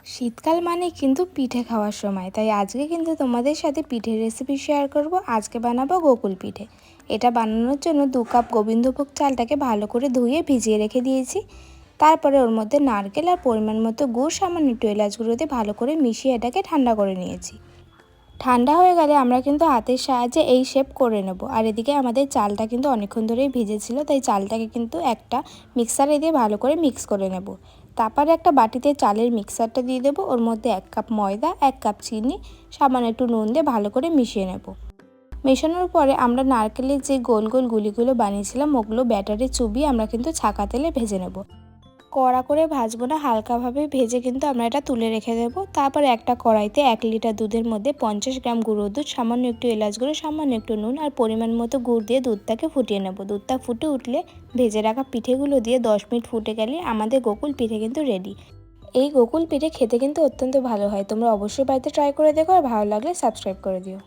শীতকাল মানে কিন্তু পিঠে খাওয়ার সময়, তাই আজকে কিন্তু তোমাদের সাথে পিঠের রেসিপি শেয়ার করব। আজকে বানাবো গোকুল পিঠে। এটা বানানোর জন্য 2 কাপ গোবিন্দভোগ চালটাকে ভালো করে ধুয়ে ভিজিয়ে রেখে দিয়েছি। তারপরে ওর মধ্যে নারকেল আর পরিমাণ মতো গুড়, সামান্য একটু এলাচ গুঁড়ো দিয়ে ভালো করে মিশিয়ে এটাকে ঠান্ডা করে নিয়েছি। ঠান্ডা হয়ে গেলে আমরা কিন্তু হাতের সাহায্যে এই শেপ করে নেব। আর এদিকে আমাদের চালটা কিন্তু অনেকক্ষণ ধরেই ভিজেছিল, তাই চালটাকে কিন্তু একটা মিক্সারে দিয়ে ভালো করে মিক্স করে নেব। তারপরে একটা বাটিতে চালের মিক্সারটা দিয়ে দেবো। ওর মধ্যে 1 কাপ ময়দা, 1 কাপ চিনি, সামান্য একটু নুন দিয়ে ভালো করে মিশিয়ে নেব। মেশানোর পরে আমরা নারকেলের যে গোল গোল গুলিগুলো বানিয়েছিলাম ওগুলো ব্যাটারে চুবিয়ে আমরা কিন্তু ছাঁকা তেলে ভেজে নেব। কড়া করে ভাজবো না, হালকাভাবে ভেজে কিন্তু আমরা এটা তুলে রেখে দেব। তারপরে একটা কড়াইতে 1 লিটার দুধের মধ্যে 50 গ্রাম গুঁড়ো দুধ, সামান্য একটু এলাচ গুঁড়ো, সামান্য একটু নুন আর পরিমাণ মতো গুড় দিয়ে দুধটাকে ফুটিয়ে নেব। দুধটা ফুটে উঠলে ভেজে রাখা পিঠেগুলো দিয়ে 10 মিনিট ফুটে গেলে আমাদের গোকুল পিঠে কিন্তু রেডি। এই গোকুল পিঠে খেতে কিন্তু অত্যন্ত ভালো হয়। তোমরা অবশ্যই বাড়িতে ট্রাই করে দেখো, আর ভালো লাগলে সাবস্ক্রাইব করে দিও।